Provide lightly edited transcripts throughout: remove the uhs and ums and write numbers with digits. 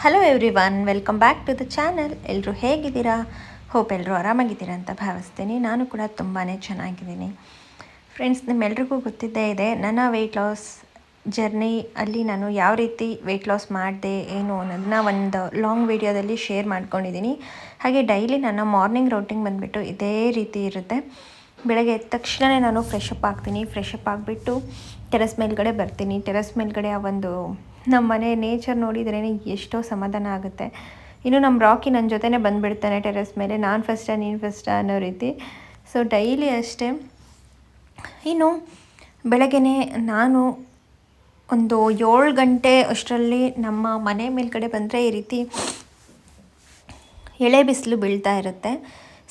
Hello everyone, welcome back to the channel. ಎಲ್ಲರೂ ಹೇಗಿದ್ದೀರಾ? Hope ಎಲ್ಲರೂ ಆರಾಮಾಗಿದ್ದೀರಾ ಅಂತ ಭಾವಿಸ್ತೀನಿ. ನಾನು ಕೂಡ ತುಂಬಾ ಚೆನ್ನಾಗಿದ್ದೀನಿ. ಫ್ರೆಂಡ್ಸ್, ನಿಮ್ಮೆಲ್ರಿಗೂ ಗೊತ್ತಿದ್ದೇ ಇದೆ ನನ್ನ ವೆಯ್ಟ್ ಲಾಸ್ ಜರ್ನಿ ಅಲ್ಲಿ ನಾನು ಯಾವ ರೀತಿ ವೆಯ್ಟ್ ಲಾಸ್ ಮಾಡಿದೆ ಏನು ಅನ್ನೋದನ್ನ ಒಂದು ಲಾಂಗ್ ವೀಡಿಯೋದಲ್ಲಿ ಶೇರ್ ಮಾಡ್ಕೊಂಡಿದ್ದೀನಿ. ಹಾಗೆ ಡೈಲಿ ನನ್ನ ಮಾರ್ನಿಂಗ್ ರೂಟೀನ್ ಬಂದುಬಿಟ್ಟು ಇದೇ ರೀತಿ ಇರುತ್ತೆ. ಬೆಳಗ್ಗೆ ಎದ್ದ ತಕ್ಷಣವೇ ನಾನು ಫ್ರೆಶ್ ಅಪ್ ಆಗ್ತೀನಿ. ಫ್ರೆಶ್ ಅಪ್ ಆಗಿಬಿಟ್ಟು ಟೆರೆಸ್ ಮೇಲ್ಗಡೆ ಬರ್ತೀನಿ. ಟೆರೆಸ್ ಮೇಲ್ಗಡೆ ಆ ಒಂದು ನಮ್ಮ ಮನೆ ನೇಚರ್ ನೋಡಿದ್ರೇ ಎಷ್ಟೋ ಸಮಾಧಾನ ಆಗುತ್ತೆ. ಇನ್ನು ನಮ್ಮ ರಾಕಿ ನನ್ನ ಜೊತೆನೇ ಬಂದುಬಿಡ್ತಾನೆ ಟೆರೆಸ್ ಮೇಲೆ, ನಾನು ಫಸ್ಟಾ ನೀನು ಫಸ್ಟಾ ಅನ್ನೋ ರೀತಿ. ಸೊ ಡೈಲಿ ಅಷ್ಟೇ. ಇನ್ನು ಬೆಳಗ್ಗೆನೇ ನಾನು ಒಂದು 7 ಗಂಟೆ ಅಷ್ಟರಲ್ಲಿ ನಮ್ಮ ಮನೆ ಮೇಲ್ಗಡೆ ಬಂದರೆ ಈ ರೀತಿ ಎಳೆ ಬಿಸಿಲು ಬೀಳ್ತಾ ಇರುತ್ತೆ.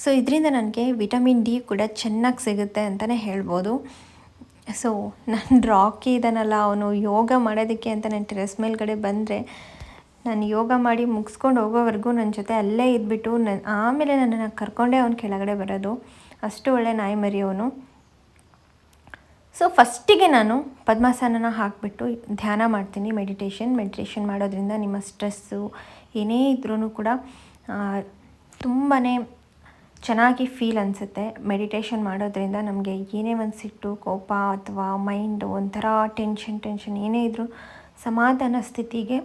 ಸೊ ಇದರಿಂದ ನನಗೆ ವಿಟಮಿನ್ ಡಿ ಕೂಡ ಚೆನ್ನಾಗಿ ಸಿಗುತ್ತೆ ಅಂತಲೇ ಹೇಳ್ಬೋದು. ಸೊ ನನ್ನ ರಾಕಿ ಇದ್ದಾನಲ್ಲ, ಅವನು ಯೋಗ ಮಾಡೋದಕ್ಕೆ ಅಂತ ನಾನು ಟೆರೆಸ್ ಮೇಲ್ಗಡೆ ಬಂದರೆ ನಾನು ಯೋಗ ಮಾಡಿ ಮುಗಿಸ್ಕೊಂಡು ಹೋಗೋವರೆಗೂ ನನ್ನ ಜೊತೆ ಅಲ್ಲೇ ಇದ್ಬಿಟ್ಟು ಆಮೇಲೆ ನನ್ನನ್ನು ಕರ್ಕೊಂಡೇ ಅವನು ಕೆಳಗಡೆ ಬರೋದು. ಅಷ್ಟು ಒಳ್ಳೆ ನಾಯಿ ಮರಿ ಅವನು. ಸೊ ಫಸ್ಟಿಗೆ ನಾನು ಪದ್ಮಾಸನನ ಹಾಕಿಬಿಟ್ಟು ಧ್ಯಾನ ಮಾಡ್ತೀನಿ. ಮೆಡಿಟೇಷನ್ ಮಾಡೋದ್ರಿಂದ ನಿಮ್ಮ ಸ್ಟ್ರೆಸ್ಸು ಏನೇ ಇದ್ರೂ ಕೂಡ ತುಂಬಾ ಚೆನ್ನಾಗಿ ಫೀಲ್ ಅನಿಸುತ್ತೆ. ಮೆಡಿಟೇಷನ್ ಮಾಡೋದ್ರಿಂದ ನಮಗೆ ಏನೇ ಒಂದು ಸಿಟ್ಟು, ಕೋಪ ಅಥವಾ ಮೈಂಡು ಒಂಥರ ಟೆನ್ಷನ್ ಏನೇ ಇದ್ದರೂ ಸಮಾಧಾನ ಸ್ಥಿತಿಗೆ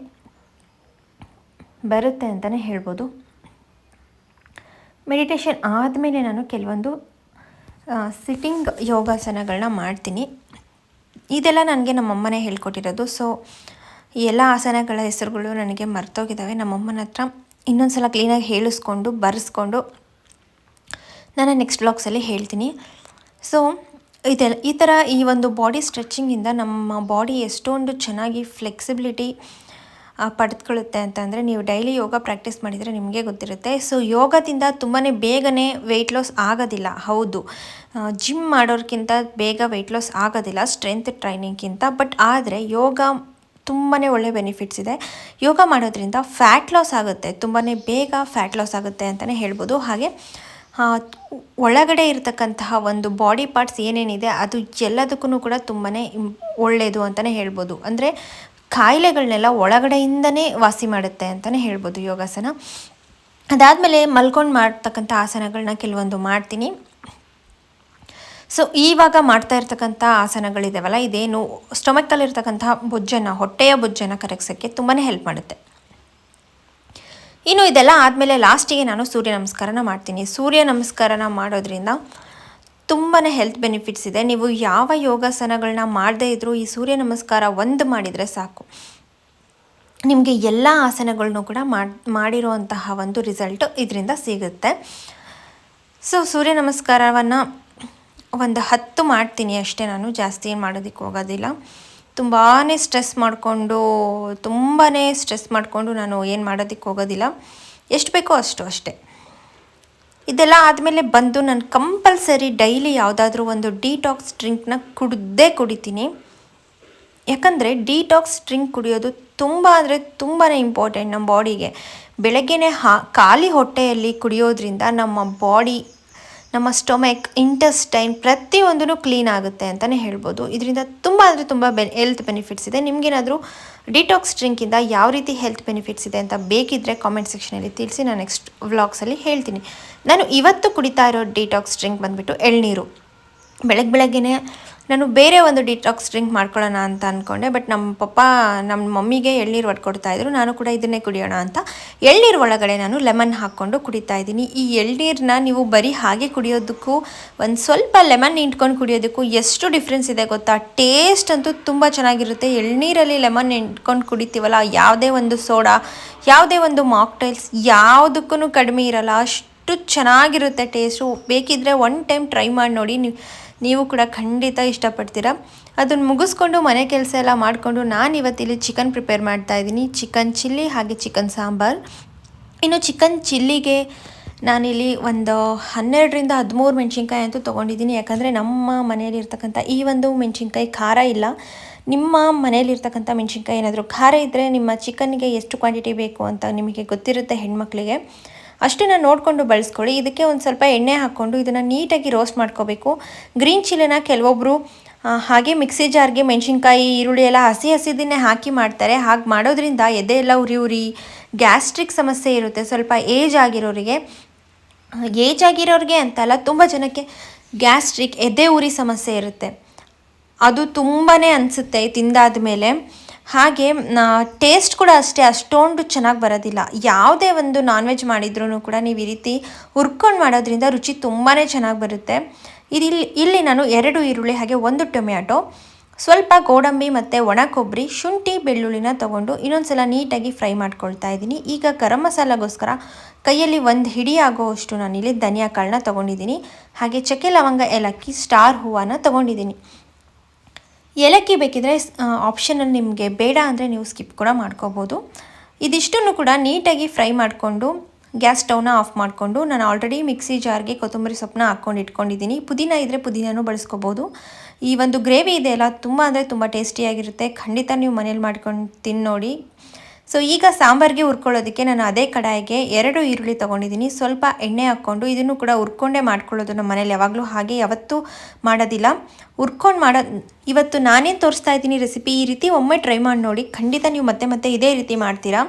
ಬರುತ್ತೆ ಅಂತಲೇ ಹೇಳ್ಬೋದು. ಮೆಡಿಟೇಷನ್ ಆದಮೇಲೆ ನಾನು ಕೆಲವೊಂದು ಸಿಟ್ಟಿಂಗ್ ಯೋಗಾಸನಗಳನ್ನ ಮಾಡ್ತೀನಿ. ಇದೆಲ್ಲ ನನಗೆ ನಮ್ಮಮ್ಮನೇ ಹೇಳ್ಕೊಟ್ಟಿರೋದು. ಸೊ ಈ ಎಲ್ಲ ಆಸನಗಳ ಹೆಸರುಗಳು ನನಗೆ ಮರ್ತೋಗಿದ್ದಾವೆ. ನಮ್ಮಮ್ಮನ ಹತ್ರ ಇನ್ನೊಂದು ಸಲ ಕ್ಲೀನಾಗಿ ಹೇಳಿಸ್ಕೊಂಡು ಬರೆಸ್ಕೊಂಡು ನಾನು ನೆಕ್ಸ್ಟ್ ಬ್ಲಾಗ್ಸಲ್ಲಿ ಹೇಳ್ತೀನಿ. ಸೊ ಈ ಥರ ಈ ಒಂದು ಬಾಡಿ ಸ್ಟ್ರೆಚಿಂಗಿಂದ ನಮ್ಮ ಬಾಡಿ ಎಷ್ಟೊಂದು ಚೆನ್ನಾಗಿ ಫ್ಲೆಕ್ಸಿಬಿಲಿಟಿ ಪಡೆದುಕೊಳ್ಳುತ್ತೆ ಅಂತಂದರೆ ನೀವು ಡೈಲಿ ಯೋಗ ಪ್ರಾಕ್ಟೀಸ್ ಮಾಡಿದರೆ ನಿಮಗೆ ಗೊತ್ತಿರುತ್ತೆ. ಸೊ ಯೋಗದಿಂದ ತುಂಬಾ ಬೇಗನೆ ವೆಯ್ಟ್ ಲಾಸ್ ಆಗೋದಿಲ್ಲ. ಹೌದು, ಜಿಮ್ ಮಾಡೋರ್ಗಿಂತ ಬೇಗ ವೆಯ್ಟ್ ಲಾಸ್ ಆಗೋದಿಲ್ಲ ಸ್ಟ್ರೆಂತ್ ಟ್ರೈನಿಂಗ್ಗಿಂತ. ಬಟ್ ಆದರೆ ಯೋಗ ತುಂಬಾ ಒಳ್ಳೆ ಬೆನಿಫಿಟ್ಸ್ ಇದೆ. ಯೋಗ ಮಾಡೋದ್ರಿಂದ ಫ್ಯಾಟ್ ಲಾಸ್ ಆಗುತ್ತೆ, ತುಂಬಾ ಬೇಗ ಫ್ಯಾಟ್ ಲಾಸ್ ಆಗುತ್ತೆ ಅಂತಲೇ ಹೇಳ್ಬೋದು. ಹಾಗೆ ಒಳಗಡೆ ಇರತಕ್ಕಂತಹ ಒಂದು ಬಾಡಿ ಪಾರ್ಟ್ಸ್ ಏನೇನಿದೆ ಅದು ಎಲ್ಲದಕ್ಕೂ ಕೂಡ ತುಂಬಾ ಒಳ್ಳೆಯದು ಅಂತಲೇ ಹೇಳ್ಬೋದು. ಅಂದರೆ ಕಾಯಿಲೆಗಳನ್ನೆಲ್ಲ ಒಳಗಡೆಯಿಂದನೇ ವಾಸಿ ಮಾಡುತ್ತೆ ಅಂತಲೇ ಹೇಳ್ಬೋದು ಯೋಗಾಸನ. ಅದಾದಮೇಲೆ ಮಲ್ಕೊಂಡು ಮಾಡ್ತಕ್ಕಂಥ ಆಸನಗಳನ್ನ ಕೆಲವೊಂದು ಮಾಡ್ತೀನಿ. ಸೊ ಇವಾಗ ಮಾಡ್ತಾ ಇರ್ತಕ್ಕಂಥ ಆಸನಗಳಿದಾವಲ್ಲ, ಇದೇನು ಸ್ಟೊಮಕ್ಕಲ್ಲಿರ್ತಕ್ಕಂತಹ ಬೊಜ್ಜನ್ನು, ಹೊಟ್ಟೆಯ ಬೊಜ್ಜನ್ನು ಕರಗಿಸೋಕ್ಕೆ ತುಂಬಾ ಹೆಲ್ಪ್ ಮಾಡುತ್ತೆ. ಇನ್ನು ಇದೆಲ್ಲ ಆದಮೇಲೆ ಲಾಸ್ಟಿಗೆ ನಾನು ಸೂರ್ಯ ನಮಸ್ಕಾರನ ಮಾಡ್ತೀನಿ. ಸೂರ್ಯ ನಮಸ್ಕಾರನ ಮಾಡೋದ್ರಿಂದ ತುಂಬಾ ಹೆಲ್ತ್ ಬೆನಿಫಿಟ್ಸ್ ಇದೆ. ನೀವು ಯಾವ ಯೋಗಾಸನಗಳನ್ನ ಮಾಡದೇ ಇದ್ದರೂ ಈ ಸೂರ್ಯ ನಮಸ್ಕಾರ ಒಂದು ಮಾಡಿದರೆ ಸಾಕು, ನಿಮಗೆ ಎಲ್ಲ ಆಸನಗಳನ್ನೂ ಕೂಡ ಮಾಡಿರುವಂತಹ ಒಂದು ರಿಸಲ್ಟು ಇದರಿಂದ ಸಿಗುತ್ತೆ. ಸೊ ಸೂರ್ಯ ನಮಸ್ಕಾರವನ್ನು ಒಂದು 10 ಮಾಡ್ತೀನಿ ಅಷ್ಟೇ, ನಾನು ಜಾಸ್ತಿ ಏನು ಮಾಡೋದಕ್ಕೆ ಹೋಗೋದಿಲ್ಲ. ತುಂಬಾ ಸ್ಟ್ರೆಸ್ ಮಾಡಿಕೊಂಡು ನಾನು ಏನು ಮಾಡೋದಕ್ಕೆ ಹೋಗೋದಿಲ್ಲ. ಎಷ್ಟು ಬೇಕೋ ಅಷ್ಟು ಅಷ್ಟೇ. ಇದೆಲ್ಲ ಆದಮೇಲೆ ಬಂದು ನಾನು ಕಂಪಲ್ಸರಿ ಡೈಲಿ ಯಾವುದಾದ್ರೂ ಒಂದು ಡಿಟಾಕ್ಸ್ ಡ್ರಿಂಕ್ನ ಕುಡಿತೀನಿ. ಯಾಕಂದರೆ ಡಿಟಾಕ್ಸ್ ಡ್ರಿಂಕ್ ಕುಡಿಯೋದು ತುಂಬ ಇಂಪಾರ್ಟೆಂಟ್ ನಮ್ಮ ಬಾಡಿಗೆ. ಬೆಳಗ್ಗೆನೇ ಖಾಲಿ ಹೊಟ್ಟೆಯಲ್ಲಿ ಕುಡಿಯೋದ್ರಿಂದ ನಮ್ಮ ಬಾಡಿ, ನಮ್ಮ ಸ್ಟೊಮಕ್, ಇಂಟೆಸ್ಟೈನ್ ಪ್ರತಿಯೊಂದೂ ಕ್ಲೀನ್ ಆಗುತ್ತೆ ಅಂತಲೇ ಹೇಳ್ಬೋದು. ಇದರಿಂದ ತುಂಬ ಹೆಲ್ತ್ ಬೆನಿಫಿಟ್ಸ್ ಇದೆ. ನಿಮಗೇನಾದರೂ ಡಿಟಾಕ್ಸ್ ಡ್ರಿಂಕಿಂದ ಯಾವ ರೀತಿ ಹೆಲ್ತ್ ಬೆನಿಫಿಟ್ಸ್ ಇದೆ ಅಂತ ಬೇಕಿದ್ದರೆ ಕಾಮೆಂಟ್ ಸೆಕ್ಷನಲ್ಲಿ ತಿಳಿಸಿ, ನಾನು ನೆಕ್ಸ್ಟ್ ವ್ಲಾಗ್ಸಲ್ಲಿ ಹೇಳ್ತೀನಿ. ನಾನು ಇವತ್ತು ಕುಡಿತಾ ಇರೋ ಡಿಟಾಕ್ಸ್ ಡ್ರಿಂಕ್ ಬಂದುಬಿಟ್ಟು ಎಳ್ನೀರು. ಬೆಳಗ್ಗೆನೇ ನಾನು ಬೇರೆ ಒಂದು ಡಿಟಾಕ್ಸ್ ಡ್ರಿಂಕ್ ಮಾಡ್ಕೊಳ್ಳೋಣ ಅಂತ ಅಂದ್ಕೊಂಡೆ. ಬಟ್ ನಮ್ಮ ಮಮ್ಮಿಗೆ ಎಳ್ನೀರು ಹೊಡ್ಕೊಡ್ತಾಯಿದ್ರು. ನಾನು ಕೂಡ ಇದನ್ನೇ ಕುಡಿಯೋಣ ಅಂತ ಎಳ್ನೀರು ಒಳಗಡೆ ನಾನು ಲೆಮನ್ ಹಾಕ್ಕೊಂಡು ಕುಡಿತಾ ಇದ್ದೀನಿ. ಈ ಎಳ್ನೀರನ್ನ ನೀವು ಬರೀ ಹಾಗೆ ಕುಡಿಯೋದಕ್ಕೂ ಒಂದು ಸ್ವಲ್ಪ ಲೆಮನ್ ಹಿಂಡ್ಕೊಂಡು ಕುಡಿಯೋದಕ್ಕೂ ಎಷ್ಟು ಡಿಫ್ರೆನ್ಸ್ ಇದೆ ಗೊತ್ತಾ? ಟೇಸ್ಟ್ ಅಂತೂ ತುಂಬ ಚೆನ್ನಾಗಿರುತ್ತೆ. ಎಳ್ನೀರಲ್ಲಿ ಲೆಮನ್ ಹಿಂಡ್ಕೊಂಡು ಕುಡಿತೀವಲ್ಲ, ಯಾವುದೇ ಒಂದು ಸೋಡಾ, ಯಾವುದೇ ಒಂದು ಮಾಕ್ಟೈಲ್ಸ್ ಯಾವುದಕ್ಕೂ ಕಡಿಮೆ ಇರಲ್ಲ, ಅಷ್ಟು ಚೆನ್ನಾಗಿರುತ್ತೆ ಟೇಸ್ಟು. ಬೇಕಿದ್ದರೆ 1 ಟೈಮ್ ಟ್ರೈ ಮಾಡಿ ನೋಡಿ, ನೀವು ಕೂಡ ಖಂಡಿತ ಇಷ್ಟಪಡ್ತೀರಾ. ಅದನ್ನು ಮುಗಿಸ್ಕೊಂಡು ಮನೆ ಕೆಲಸ ಎಲ್ಲ ಮಾಡಿಕೊಂಡು ನಾನು ಇವತ್ತಿಲ್ಲಿ ಚಿಕನ್ ಪ್ರಿಪೇರ್ ಮಾಡ್ತಾಯಿದ್ದೀನಿ. ಚಿಕನ್ ಚಿಲ್ಲಿ ಹಾಗೆ ಚಿಕನ್ ಸಾಂಬಾರು. ಇನ್ನು ಚಿಕನ್ ಚಿಲ್ಲಿಗೆ ನಾನಿಲ್ಲಿ ಒಂದು 12ರಿಂದ 13 ಮೆಣಸಿನ್ಕಾಯಿ ಅಂತೂ ತೊಗೊಂಡಿದ್ದೀನಿ. ಯಾಕಂದರೆ ನಮ್ಮ ಮನೆಯಲ್ಲಿರ್ತಕ್ಕಂಥ ಈ ಒಂದು ಮೆಣಸಿನ್ಕಾಯಿ ಖಾರ ಇಲ್ಲ. ನಿಮ್ಮ ಮನೆಯಲ್ಲಿರ್ತಕ್ಕಂಥ ಮೆಣಸಿನ್ಕಾಯಿ ಏನಾದರೂ ಖಾರ ಇದ್ದರೆ ನಿಮ್ಮ ಚಿಕನ್ಗೆ ಎಷ್ಟು ಕ್ವಾಂಟಿಟಿ ಬೇಕು ಅಂತ ನಿಮಗೆ ಗೊತ್ತಿರುತ್ತೆ ಹೆಣ್ಮಕ್ಳಿಗೆ. ಅಷ್ಟನ್ನು ನೋಡಿಕೊಂಡು ಬಳಸ್ಕೊಳ್ಳಿ. ಇದಕ್ಕೆ ಒಂದು ಸ್ವಲ್ಪ ಎಣ್ಣೆ ಹಾಕ್ಕೊಂಡು ಇದನ್ನು ನೀಟಾಗಿ ರೋಸ್ಟ್ ಮಾಡ್ಕೋಬೇಕು. ಗ್ರೀನ್ ಚಿಲ್ಲಿನ ಕೆಲವೊಬ್ಬರು ಹಾಗೆ ಮಿಕ್ಸಿ ಜಾರ್ಗೆ ಮೆಣಸಿನ್ಕಾಯಿ ಈರುಳ್ಳಿ ಎಲ್ಲ ಹಸಿ ಹಸಿದನ್ನೇ ಹಾಕಿ ಮಾಡ್ತಾರೆ. ಹಾಗೆ ಮಾಡೋದ್ರಿಂದ ಎದೆ ಎಲ್ಲ ಉರಿ ಉರಿ ಗ್ಯಾಸ್ಟ್ರಿಕ್ ಸಮಸ್ಯೆ ಇರುತ್ತೆ. ಸ್ವಲ್ಪ ಏಜ್ ಆಗಿರೋರಿಗೆ ಅಂತಲ್ಲ, ತುಂಬ ಜನಕ್ಕೆ ಗ್ಯಾಸ್ಟ್ರಿಕ್ ಎದೆ ಉರಿ ಸಮಸ್ಯೆ ಇರುತ್ತೆ. ಅದು ತುಂಬಾ ಅನಿಸುತ್ತೆ ತಿಂದಾದ ಮೇಲೆ. ಹಾಗೆ ಟೇಸ್ಟ್ ಕೂಡ ಅಷ್ಟೇ ಅಷ್ಟೊಂದು ಚೆನ್ನಾಗಿ ಬರೋದಿಲ್ಲ. ಯಾವುದೇ ಒಂದು ನಾನ್ ವೆಜ್ ಮಾಡಿದ್ರೂ ಕೂಡ ನೀವು ಈ ರೀತಿ ಹುರ್ಕೊಂಡು ಮಾಡೋದ್ರಿಂದ ರುಚಿ ತುಂಬಾ ಚೆನ್ನಾಗಿ ಬರುತ್ತೆ. ಇಲ್ಲಿ ನಾನು 2 ಈರುಳ್ಳಿ ಹಾಗೆ 1 ಟೊಮ್ಯಾಟೊ, ಸ್ವಲ್ಪ ಗೋಡಂಬಿ ಮತ್ತು ಒಣ ಕೊಬ್ಬರಿ, ಶುಂಠಿ ಬೆಳ್ಳುಳ್ಳಿನ ತೊಗೊಂಡು ಇನ್ನೊಂದು ಸಲ ನೀಟಾಗಿ ಫ್ರೈ ಮಾಡ್ಕೊಳ್ತಾ ಇದ್ದೀನಿ. ಈಗ ಗರಂ ಮಸಾಲಾಗೋಸ್ಕರ ಕೈಯಲ್ಲಿ 1 ಹಿಡಿ ಆಗೋವಷ್ಟು ನಾನಿಲ್ಲಿ ಧನಿಯಾ ಕಾಳನ್ನ ತೊಗೊಂಡಿದ್ದೀನಿ. ಹಾಗೆ ಚಕ್ಕೆ ಲವಂಗ ಏಲಕ್ಕಿ ಸ್ಟಾರ್ ಹೂವನ್ನ ತೊಗೊಂಡಿದ್ದೀನಿ. ಏಲಕ್ಕಿ ಬೇಕಿದ್ರೆ ಆಪ್ಷನಲ್ಲಿ, ನಿಮಗೆ ಬೇಡ ಅಂದರೆ ನೀವು ಸ್ಕಿಪ್ ಕೂಡ ಮಾಡ್ಕೋಬೋದು. ಇದಿಷ್ಟನ್ನು ಕೂಡ ನೀಟಾಗಿ ಫ್ರೈ ಮಾಡಿಕೊಂಡು ಗ್ಯಾಸ್ ಸ್ಟವ್ನ ಆಫ್ ಮಾಡಿಕೊಂಡು, ನಾನು ಆಲ್ರೆಡಿ ಮಿಕ್ಸಿ ಜಾರ್ಗೆ ಕೊತ್ತಂಬರಿ ಸೊಪ್ಪನ್ನ ಹಾಕ್ಕೊಂಡು ಇಟ್ಕೊಂಡಿದ್ದೀನಿ. ಪುದೀನ ಇದ್ದರೆ ಪುದೀನೂ ಬಳಸ್ಕೋಬೋದು. ಈ ಒಂದು ಗ್ರೇವಿ ಇದೆಯಲ್ಲ ತುಂಬ ಅಂದರೆ ತುಂಬ ಟೇಸ್ಟಿಯಾಗಿರುತ್ತೆ. ಖಂಡಿತ ನೀವು ಮನೇಲಿ ಮಾಡ್ಕೊಂಡು ತಿನ್ನೋಡಿ. ಸೊ ಈಗ ಸಾಂಬಾರಿಗೆ ಹುರ್ಕೊಳ್ಳೋದಕ್ಕೆ ನಾನು ಅದೇ ಕಡಾಯಿಗೆ 2 ಈರುಳ್ಳಿ ತೊಗೊಂಡಿದ್ದೀನಿ. ಸ್ವಲ್ಪ ಎಣ್ಣೆ ಹಾಕ್ಕೊಂಡು ಇದನ್ನು ಕೂಡ ಹುರ್ಕೊಂಡೇ ಮಾಡ್ಕೊಳ್ಳೋದು ನಮ್ಮ ಮನೇಲಿ ಯಾವಾಗಲೂ, ಹಾಗೆ ಯಾವತ್ತೂ ಮಾಡೋದಿಲ್ಲ. ಇವತ್ತು ನಾನೇನು ತೋರಿಸ್ತಾ ಇದ್ದೀನಿ ರೆಸಿಪಿ, ಈ ರೀತಿ ಒಮ್ಮೆ ಟ್ರೈ ಮಾಡಿ ನೋಡಿ. ಖಂಡಿತ ನೀವು ಮತ್ತೆ ಇದೇ ರೀತಿ ಮಾಡ್ತೀರಾ,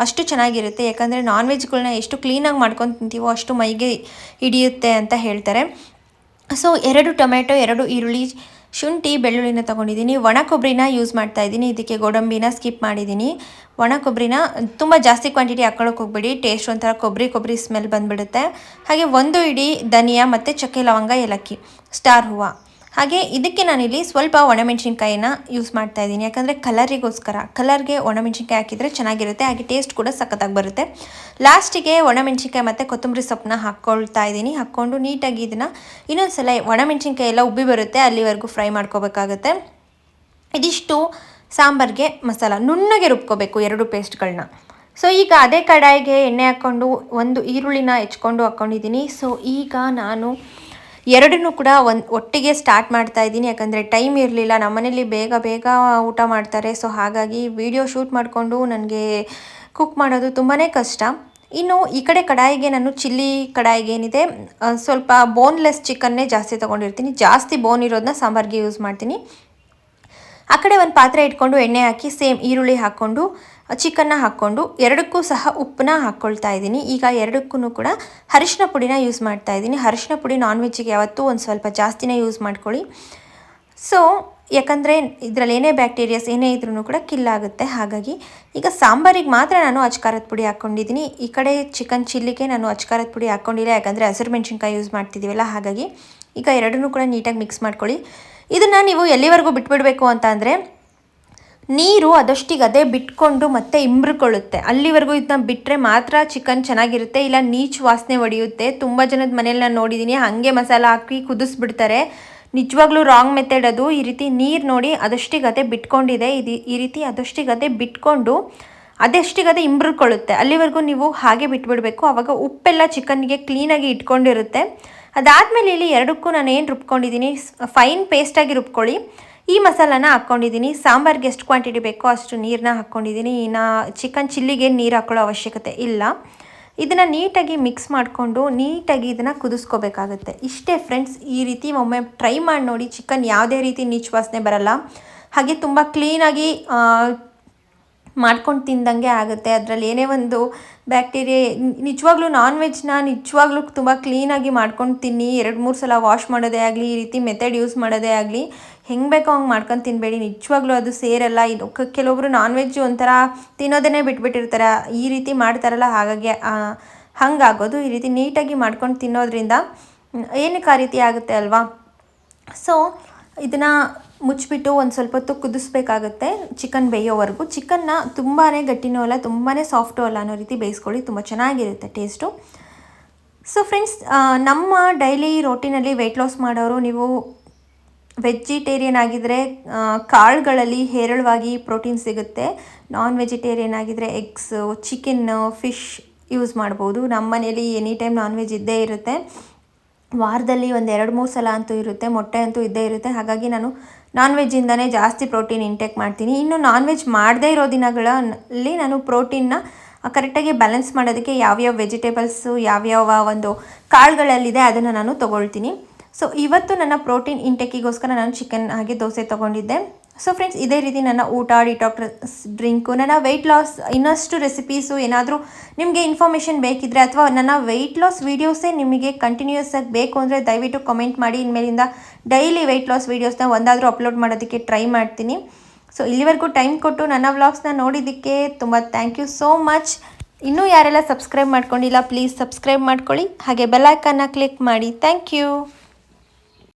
ಅಷ್ಟು ಚೆನ್ನಾಗಿರುತ್ತೆ. ಯಾಕಂದರೆ ನಾನ್ ವೆಜ್ಗಳನ್ನ ಎಷ್ಟು ಕ್ಲೀನಾಗಿ ಮಾಡ್ಕೊಂಡು ತಿಂತೀವೋ ಅಷ್ಟು ಮೈಗೆ ಹಿಡಿಯುತ್ತೆ ಅಂತ ಹೇಳ್ತಾರೆ. ಸೊ 2 ಟೊಮೆಟೊ, 2 ಈರುಳ್ಳಿ, ಶುಂಠಿ ಬೆಳ್ಳುಳ್ಳಿನ ತೊಗೊಂಡಿದ್ದೀನಿ. ಒಣ ಕೊಬ್ಬರಿನ ಯೂಸ್ ಮಾಡ್ತಾ ಇದ್ದೀನಿ. ಇದಕ್ಕೆ ಗೋಡಂಬಿನ ಸ್ಕಿಪ್ ಮಾಡಿದ್ದೀನಿ. ಒಣ ಕೊಬ್ಬರಿನ ತುಂಬ ಜಾಸ್ತಿ ಕ್ವಾಂಟಿಟಿ ಹಾಕ್ಕೊಳ್ಳೋಕೆ ಹೋಗ್ಬೇಡಿ, ಟೇಸ್ಟ್ ಒಂಥರ ಕೊಬ್ಬರಿ ಸ್ಮೆಲ್ ಬಂದುಬಿಡುತ್ತೆ. ಹಾಗೆ 1 ಹಿಡಿ ಧನಿಯಾ ಮತ್ತು ಚಕ್ಕೆ ಲವಂಗ ಏಲಕ್ಕಿ ಸ್ಟಾರ್ ಹೂವು. ಹಾಗೆ ಇದಕ್ಕೆ ನಾನಿಲ್ಲಿ ಸ್ವಲ್ಪ ಒಣಮೆಣ್ಸಿನ್ಕಾಯಿನ ಯೂಸ್ ಮಾಡ್ತಾ ಇದ್ದೀನಿ. ಯಾಕಂದರೆ ಕಲರ್ಗೆ ಒಣಮೆಣ್ಸಿನ್ಕಾಯಿ ಹಾಕಿದರೆ ಚೆನ್ನಾಗಿರುತ್ತೆ. ಹಾಗೆ ಟೇಸ್ಟ್ ಕೂಡ ಸಖತ್ತಾಗಿ ಬರುತ್ತೆ. ಲಾಸ್ಟಿಗೆ ಒಣಮೆಣ್ಸಿನ್ಕಾಯಿ ಮತ್ತು ಕೊತ್ತಂಬರಿ ಸೊಪ್ಪನ್ನ ಹಾಕ್ಕೊಳ್ತಾ ಇದ್ದೀನಿ. ಹಾಕ್ಕೊಂಡು ನೀಟಾಗಿ ಇದನ್ನು ಇನ್ನೊಂದು ಸಲ ಒಣಮೆಣ್ಸಿನ್ಕಾಯಿ ಎಲ್ಲ ಉಬ್ಬಿ ಬರುತ್ತೆ ಅಲ್ಲಿವರೆಗೂ ಫ್ರೈ ಮಾಡ್ಕೋಬೇಕಾಗತ್ತೆ. ಇದಿಷ್ಟು ಸಾಂಬಾರಿಗೆ ಮಸಾಲ ನುಣ್ಣಗೆ ರುಬ್ಕೋಬೇಕು 2 ಪೇಸ್ಟ್ಗಳನ್ನ. ಸೊ ಈಗ ಅದೇ ಕಡಾಯಿಗೆ ಎಣ್ಣೆ ಹಾಕ್ಕೊಂಡು 1 ಈರುಳ್ಳಿನ ಹೆಚ್ಕೊಂಡು ಹಾಕ್ಕೊಂಡಿದ್ದೀನಿ. ಸೊ ಈಗ ನಾನು 2 ಕೂಡ ಒಟ್ಟಿಗೆ ಸ್ಟಾರ್ಟ್ ಮಾಡ್ತಾ ಇದ್ದೀನಿ. ಯಾಕಂದರೆ ಟೈಮ್ ಇರಲಿಲ್ಲ, ನಮ್ಮನೇಲಿ ಬೇಗ ಊಟ ಮಾಡ್ತಾರೆ. ಸೊ ಹಾಗಾಗಿ ವಿಡಿಯೋ ಶೂಟ್ ಮಾಡಿಕೊಂಡು ನನಗೆ ಕುಕ್ ಮಾಡೋದು ತುಂಬಾ ಕಷ್ಟ. ಇನ್ನು ಈ ಕಡೆ ಕಡಾಯಿಗೆ ನಾನು ಚಿಲ್ಲಿ ಕಡಾಯಿಗೆ ಏನಿದೆ ಸ್ವಲ್ಪ ಬೋನ್ಲೆಸ್ ಚಿಕನ್ನೇ ಜಾಸ್ತಿ ತೊಗೊಂಡಿರ್ತೀನಿ. ಜಾಸ್ತಿ ಬೋನ್ ಇರೋದನ್ನ ಸಾಂಬಾರಿಗೆ ಯೂಸ್ ಮಾಡ್ತೀನಿ. ಆ ಕಡೆ ಒಂದು ಪಾತ್ರೆ ಇಟ್ಕೊಂಡು ಎಣ್ಣೆ ಹಾಕಿ ಸೇಮ್ ಈರುಳ್ಳಿ ಹಾಕ್ಕೊಂಡು ಚಿಕನ್ನ ಹಾಕ್ಕೊಂಡು 2ಕ್ಕೂ ಸಹ ಉಪ್ಪನ್ನ ಹಾಕ್ಕೊಳ್ತಾ ಇದ್ದೀನಿ. ಈಗ 2ಕ್ಕೂ ಕೂಡ ಅರಿಶಿನ ಪುಡಿನ ಯೂಸ್ ಮಾಡ್ತಾ ಇದ್ದೀನಿ. ಅರಿಶಿನ ಪುಡಿ ನಾನ್ ವೆಜ್ಜಿಗೆ ಯಾವತ್ತೂ ಒಂದು ಸ್ವಲ್ಪ ಜಾಸ್ತಿನೇ ಯೂಸ್ ಮಾಡ್ಕೊಳ್ಳಿ. ಸೊ ಯಾಕಂದರೆ ಇದರಲ್ಲಿ ಏನೇ ಬ್ಯಾಕ್ಟೀರಿಯಾಸ್ ಏನೇ ಇದ್ರೂ ಕೂಡ ಕಿಲ್ಲಾಗುತ್ತೆ. ಹಾಗಾಗಿ ಈಗ ಸಾಂಬಾರಿಗೆ ಮಾತ್ರ ನಾನು ಅಚ್ಕಾರದ ಪುಡಿ ಹಾಕ್ಕೊಂಡಿದ್ದೀನಿ. ಈ ಕಡೆ ಚಿಕನ್ ಚಿಲ್ಲಿಗೆ ನಾನು ಅಚ್ಕಾರದ ಪುಡಿ ಹಾಕ್ಕೊಂಡಿಲ್ಲ, ಯಾಕಂದರೆ ಹಸಿರು ಮೆಣಸಿನ್ಕಾಯಿ ಯೂಸ್ ಮಾಡ್ತಿದ್ದೀವಲ್ಲ. ಹಾಗಾಗಿ ಈಗ 2 ಕೂಡ ನೀಟಾಗಿ ಮಿಕ್ಸ್ ಮಾಡ್ಕೊಳ್ಳಿ. ಇದನ್ನು ನೀವು ಎಲ್ಲಿವರೆಗೂ ಬಿಟ್ಬಿಡಬೇಕು ಅಂತ ಅಂದರೆ, ನೀರು ಅದಷ್ಟಿಗೆ ಅದೇ ಬಿಟ್ಕೊಂಡು ಮತ್ತೆ ಇಂಬ್ರಿಕೊಳ್ಳುತ್ತೆ. ಅಲ್ಲಿವರೆಗೂ ಇದನ್ನ ಬಿಟ್ಟರೆ ಮಾತ್ರ ಚಿಕನ್ ಚೆನ್ನಾಗಿರುತ್ತೆ, ಇಲ್ಲ ನೀಚು ವಾಸನೆ ಹೊಡೆಯುತ್ತೆ. ತುಂಬ ಜನದ ಮನೇಲಿ ನಾನು ನೋಡಿದ್ದೀನಿ ಹಾಗೆ ಮಸಾಲ ಹಾಕಿ ಕುದಿಸ್ಬಿಡ್ತಾರೆ. ನಿಜವಾಗ್ಲೂ ರಾಂಗ್ ಮೆಥಡ್ ಅದು. ಈ ರೀತಿ ನೀರು ನೋಡಿ ಅದಷ್ಟಿಗೆ ಅದೇ ಬಿಟ್ಕೊಂಡಿದೆ. ಈ ರೀತಿ ಅದಷ್ಟಿಗೆ ಅದೇ ಬಿಟ್ಕೊಂಡು ಅದಷ್ಟಿಗದೇ ಇಂಬ್ರಿಕೊಳ್ಳುತ್ತೆ. ಅಲ್ಲಿವರೆಗೂ ನೀವು ಹಾಗೆ ಬಿಟ್ಬಿಡಬೇಕು. ಆವಾಗ ಉಪ್ಪೆಲ್ಲ ಚಿಕನ್ಗೆ ಕ್ಲೀನಾಗಿ ಇಟ್ಕೊಂಡಿರುತ್ತೆ. ಅದಾದಮೇಲೆ ಇಲ್ಲಿ 2ಕ್ಕೂ ನಾನು ಏನು ರುಬ್ಕೊಂಡಿದ್ದೀನಿ, ಫೈನ್ ಪೇಸ್ಟಾಗಿ ರುಬ್ಕೊಳ್ಳಿ. ಈ ಮಸಾಲಾನ ಹಾಕ್ಕೊಂಡಿದ್ದೀನಿ. ಸಾಂಬಾರಿಗೆ ಎಷ್ಟು ಕ್ವಾಂಟಿಟಿ ಬೇಕೋ ಅಷ್ಟು ನೀರನ್ನ ಹಾಕ್ಕೊಂಡಿದ್ದೀನಿ. ಇನ್ನು ಚಿಕನ್ ಚಿಲ್ಲಿಗೆ ನೀರು ಹಾಕ್ಕೊಳ್ಳೋ ಅವಶ್ಯಕತೆ ಇಲ್ಲ. ಇದನ್ನು ನೀಟಾಗಿ ಮಿಕ್ಸ್ ಮಾಡಿಕೊಂಡು ನೀಟಾಗಿ ಇದನ್ನು ಕುದಿಸ್ಕೋಬೇಕಾಗುತ್ತೆ. ಇಷ್ಟೇ ಫ್ರೆಂಡ್ಸ್. ಈ ರೀತಿ ಒಮ್ಮೆ ಟ್ರೈ ಮಾಡಿ ನೋಡಿ. ಚಿಕನ್ ಯಾವುದೇ ರೀತಿ ನೀಚು ವಾಸನೆ ಬರಲ್ಲ. ಹಾಗೆ ತುಂಬ ಕ್ಲೀನಾಗಿ ಮಾಡ್ಕೊಂಡು ತಿಂದಂಗೆ ಆಗುತ್ತೆ. ಅದರಲ್ಲಿ ಏನೇ ಒಂದು ಬ್ಯಾಕ್ಟೀರಿಯಾ, ನಿಜವಾಗ್ಲೂ ನಾನ್ ವೆಜ್ನ ನಿಜವಾಗ್ಲೂ ತುಂಬ ಕ್ಲೀನಾಗಿ ಮಾಡ್ಕೊಂಡು ತಿನ್ನಿ. 2-3 ಸಲ ವಾಶ್ ಮಾಡೋದೇ ಆಗಲಿ, ಈ ರೀತಿ ಮೆಥಡ್ ಯೂಸ್ ಮಾಡೋದೇ ಆಗಲಿ, ಹೆಂಗೆ ಬೇಕೋ ಹಂಗೆ ಮಾಡ್ಕೊಂಡು ತಿನ್ನಬೇಡಿ. ನಿಜವಾಗ್ಲೂ ಅದು ಸೇರಲ್ಲ. ಇದು ಕೆಲವೊಬ್ಬರು ನಾನ್ ವೆಜ್ ಒಂಥರ ತಿನ್ನೋದನ್ನೇ ಬಿಟ್ಬಿಟ್ಟಿರ್ತಾರೆ, ಈ ರೀತಿ ಮಾಡ್ತಾರಲ್ಲ, ಹಾಗಾಗಿ ಹಂಗಾಗೋದು. ಈ ರೀತಿ ನೀಟಾಗಿ ಮಾಡ್ಕೊಂಡು ತಿನ್ನೋದ್ರಿಂದ ಏನಕ್ಕೆ ಆ ರೀತಿ ಆಗುತ್ತೆ ಅಲ್ವಾ. ಸೊ ಇದನ್ನು ಮುಚ್ಚಿಬಿಟ್ಟು ಒಂದು ಸ್ವಲ್ಪ ಹೊತ್ತು ಕುದಿಸ್ಬೇಕಾಗುತ್ತೆ ಚಿಕನ್ ಬೇಯೋವರೆಗೂ. ಚಿಕನ್ನ ತುಂಬಾ ಗಟ್ಟಿನೂ ಅಲ್ಲ, ತುಂಬಾ ಸಾಫ್ಟು ಅಲ್ಲ ಅನ್ನೋ ರೀತಿ ಬೇಯಿಸ್ಕೊಳ್ಳಿ, ತುಂಬ ಚೆನ್ನಾಗಿರುತ್ತೆ ಟೇಸ್ಟು. ಸೊ ಫ್ರೆಂಡ್ಸ್, ನಮ್ಮ ಡೈಲಿ ರೋಟಿನಲ್ಲಿ ವೆಯ್ಟ್ ಲಾಸ್ ಮಾಡೋರು, ನೀವು ವೆಜಿಟೇರಿಯನ್ ಆಗಿದ್ದರೆ ಕಾಳುಗಳಲ್ಲಿ ಹೇರಳವಾಗಿ ಪ್ರೋಟೀನ್ ಸಿಗುತ್ತೆ. ನಾನ್ ವೆಜಿಟೇರಿಯನ್ ಆಗಿದ್ದರೆ ಎಗ್ಸು, ಚಿಕನ್ನು, ಫಿಶ್ ಯೂಸ್ ಮಾಡ್ಬೋದು. ನಮ್ಮ ಮನೇಲಿ ಎನಿ ಟೈಮ್ ನಾನ್ ವೆಜ್ ಇದ್ದೇ ಇರುತ್ತೆ. ವಾರದಲ್ಲಿ ಒಂದು 2-3 ಸಲ ಅಂತೂ ಇರುತ್ತೆ. ಮೊಟ್ಟೆ ಅಂತೂ ಇದ್ದೇ ಇರುತ್ತೆ. ಹಾಗಾಗಿ ನಾನು ನಾನ್ ವೆಜ್ಜಿಂದನೇ ಜಾಸ್ತಿ ಪ್ರೋಟೀನ್ ಇಂಟೇಕ್ ಮಾಡ್ತೀನಿ. ಇನ್ನು ನಾನ್ ವೆಜ್ ಮಾಡದೇ ಇರೋ ದಿನಗಳಲ್ಲಿ ನಾನು ಪ್ರೋಟೀನ್ನ ಕರೆಕ್ಟಾಗಿ ಬ್ಯಾಲೆನ್ಸ್ ಮಾಡೋದಕ್ಕೆ ಯಾವ್ಯಾವ ವೆಜಿಟೇಬಲ್ಸು, ಯಾವ್ಯಾವ ಒಂದು ಕಾಳುಗಳಲ್ಲಿದೆ ಅದನ್ನು ನಾನು ತೊಗೊಳ್ತೀನಿ. ಸೊ ಇವತ್ತು ನನ್ನ ಪ್ರೋಟೀನ್ ಇಂಟೇಕಿಗೋಸ್ಕರ ನಾನು ಚಿಕನ್ ಹಾಗೆ ದೋಸೆ ತೊಗೊಂಡಿದ್ದೆ. ಸೊ ಫ್ರೆಂಡ್ಸ್, ಇದೇ ರೀತಿ ನನ್ನ ಊಟ, ಡಿಟಾಕ್ಸ್ ಡ್ರಿಂಕು, ನನ್ನ ವೆಯ್ಟ್ ಲಾಸ್ ಇನ್ನಷ್ಟು ರೆಸಿಪೀಸು ಏನಾದರೂ ನಿಮಗೆ ಇನ್ಫಾರ್ಮೇಷನ್ ಬೇಕಿದ್ದರೆ ಅಥವಾ ನನ್ನ ವೆಯ್ಟ್ ಲಾಸ್ ವೀಡಿಯೋಸೇ ನಿಮಗೆ ಕಂಟಿನ್ಯೂಸ್ ಆಗಿ ಬೇಕು ಅಂದರೆ ದಯವಿಟ್ಟು ಕಮೆಂಟ್ ಮಾಡಿ. ಇನ್ಮೇಲಿಂದ ಡೈಲಿ ವೆಯ್ಟ್ ಲಾಸ್ ವೀಡಿಯೋಸ್ನ ಒಂದಾದರೂ ಅಪ್ಲೋಡ್ ಮಾಡೋದಕ್ಕೆ ಟ್ರೈ ಮಾಡ್ತೀನಿ. ಸೊ ಇಲ್ಲಿವರೆಗೂ ಟೈಮ್ ಕೊಟ್ಟು ನನ್ನ ವ್ಲಾಗ್ಸ್ನ ನೋಡಿದ್ದಕ್ಕೆ ತುಂಬ ಥ್ಯಾಂಕ್ ಯು ಸೋ ಮಚ್. ಇನ್ನೂ ಯಾರೆಲ್ಲ ಸಬ್ಸ್ಕ್ರೈಬ್ ಮಾಡ್ಕೊಂಡಿಲ್ಲ ಪ್ಲೀಸ್ ಸಬ್ಸ್ಕ್ರೈಬ್ ಮಾಡ್ಕೊಳ್ಳಿ, ಹಾಗೆ ಬೆಲ್ ಐಕಾನ್ನ ಕ್ಲಿಕ್ ಮಾಡಿ. Thank you.